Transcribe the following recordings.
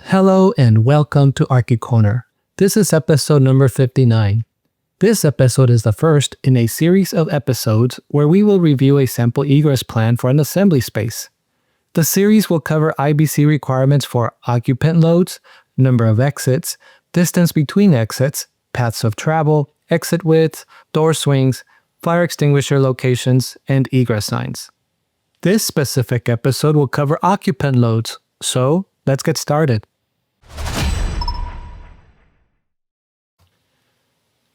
Hello and welcome to Archicorner. This is episode number 59. This episode is the first in a series of episodes where we will review a sample egress plan for an assembly space. The series will cover IBC requirements for occupant loads, number of exits, distance between exits, paths of travel, exit width, door swings, fire extinguisher locations, and egress signs. This specific episode will cover occupant loads, so let's get started.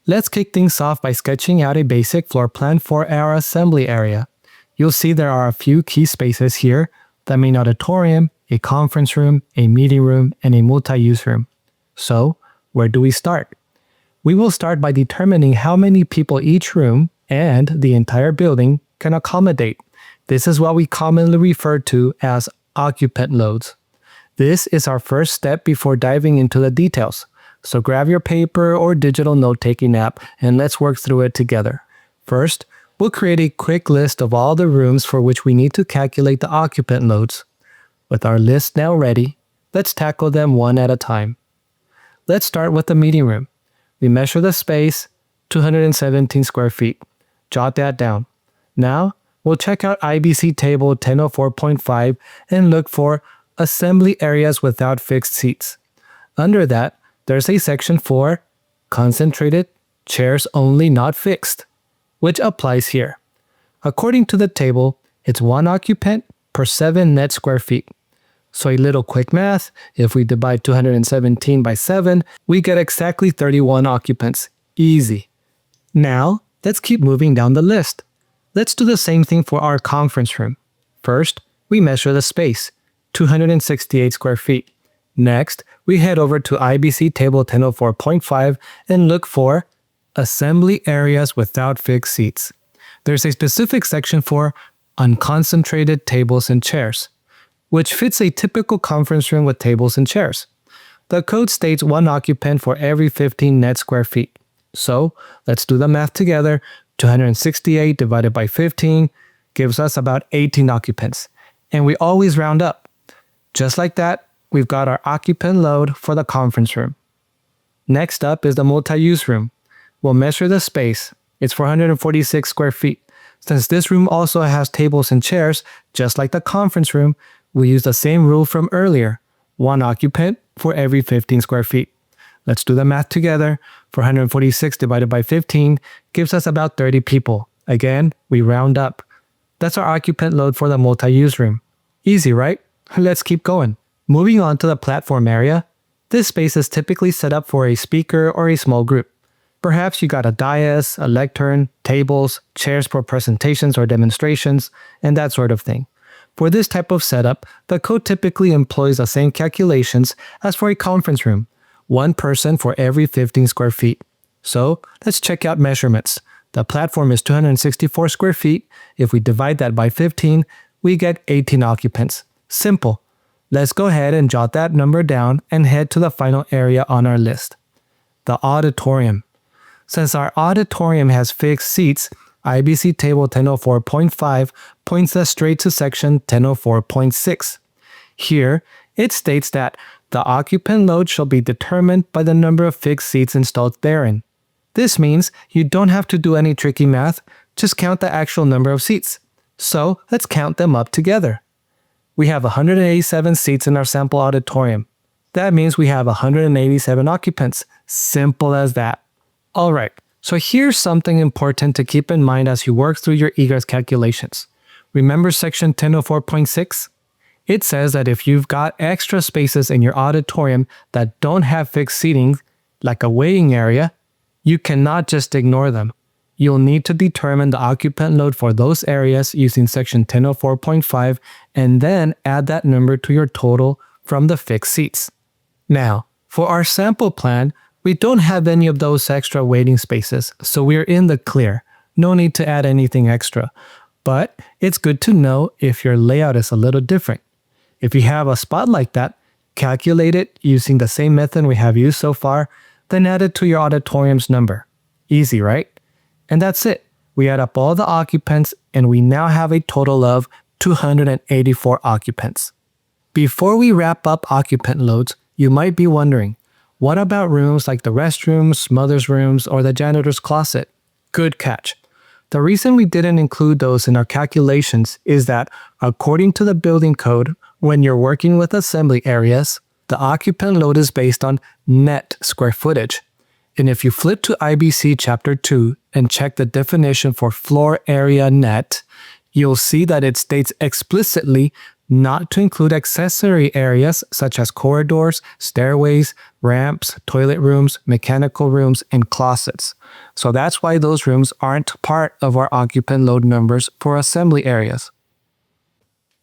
Let's kick things off by sketching out a basic floor plan for our assembly area. You'll see there are a few key spaces here: the main auditorium, a conference room, a meeting room, and a multi-use room. So, where do we start? We will start by determining how many people each room and the entire building can accommodate. This is what we commonly refer to as occupant loads. This is our first step before diving into the details. So grab your paper or digital note-taking app and let's work through it together. First, we'll create a quick list of all the rooms for which we need to calculate the occupant loads. With our list now ready, let's tackle them one at a time. Let's start with the meeting room. We measure the space, 217 square feet. Jot that down. Now, we'll check out IBC table 1004.5 and look for assembly areas without fixed seats. Under that, there's a section for concentrated chairs only not fixed, which applies here. According to the table, it's 1 occupant per 7 net square feet. So a little quick math, if we divide 217 by 7, we get exactly 31 occupants. Easy. Now, let's keep moving down the list. Let's do the same thing for our conference room. First, we measure the space, 268 square feet. Next, we head over to IBC table 1004.5 and look for assembly areas without fixed seats. There's a specific section for unconcentrated tables and chairs, which fits a typical conference room with tables and chairs. The code states 1 occupant for every 15 net square feet. So let's do the math together. 268 divided by 15 gives us about 18 occupants. And we always round up. Just like that, we've got our occupant load for the conference room. Next up is the multi-use room. We'll measure the space. It's 446 square feet. Since this room also has tables and chairs, just like the conference room, we use the same rule from earlier: 1 occupant for every 15 square feet. Let's do the math together. 446 divided by 15 gives us about 30 people. Again, we round up. That's our occupant load for the multi-use room. Easy, right? Let's keep going. Moving on to the platform area, this space is typically set up for a speaker or a small group. Perhaps you got a dais, a lectern, tables, chairs for presentations or demonstrations, and that sort of thing. For this type of setup, the code typically employs the same calculations as for a conference room: 1 person for every 15 square feet. So let's check out measurements. The platform is 264 square feet. If we divide that by 15, we get 18 occupants. Simple. Let's go ahead and jot that number down and head to the final area on our list: the auditorium. Since our auditorium has fixed seats, IBC table 1004.5 points us straight to section 1004.6. Here, it states that the occupant load shall be determined by the number of fixed seats installed therein. This means you don't have to do any tricky math, just count the actual number of seats. So let's count them up together. We have 187 seats in our sample auditorium. That means we have 187 occupants. Simple as that. Alright, so here's something important to keep in mind as you work through your egress calculations. Remember section 1004.6? It says that if you've got extra spaces in your auditorium that don't have fixed seating, like a waiting area, you cannot just ignore them. You'll need to determine the occupant load for those areas using section 1004.5 and then add that number to your total from the fixed seats. Now, for our sample plan, we don't have any of those extra waiting spaces, so we're in the clear. No need to add anything extra. But it's good to know if your layout is a little different. If you have a spot like that, calculate it using the same method we have used so far, then add it to your auditorium's number. Easy, right? And that's it. We add up all the occupants and we now have a total of 284 occupants. Before we wrap up occupant loads, You might be wondering, what about rooms like the restrooms, mother's rooms, or the janitor's closet? Good catch. The reason we didn't include those in our calculations is that, according to the building code, when you're working with assembly areas, the occupant load is based on net square footage. And if you flip to IBC Chapter 2 and check the definition for floor area net, you'll see that it states explicitly not to include accessory areas such as corridors, stairways, ramps, toilet rooms, mechanical rooms, and closets. So that's why those rooms aren't part of our occupant load numbers for assembly areas.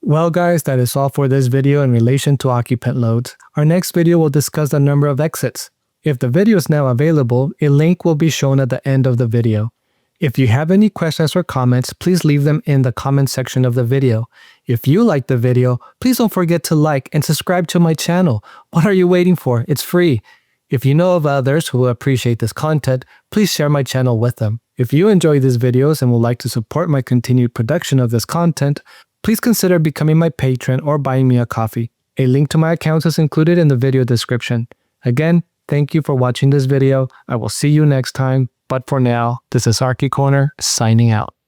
Well guys, that is all for this video in relation to occupant loads. Our next video will discuss the number of exits. If the video is now available, a link will be shown at the end of the video. If you have any questions or comments, please leave them in the comment section of the video. If you liked the video, please don't forget to like and subscribe to my channel. What are you waiting for? It's free. If you know of others who will appreciate this content, please share my channel with them. If you enjoy these videos and would like to support my continued production of this content, please consider becoming my patron or buying me a coffee. A link to my account is included in the video description. Again, thank you for watching this video. I will see you next time. But for now, this is Archie Corner signing out.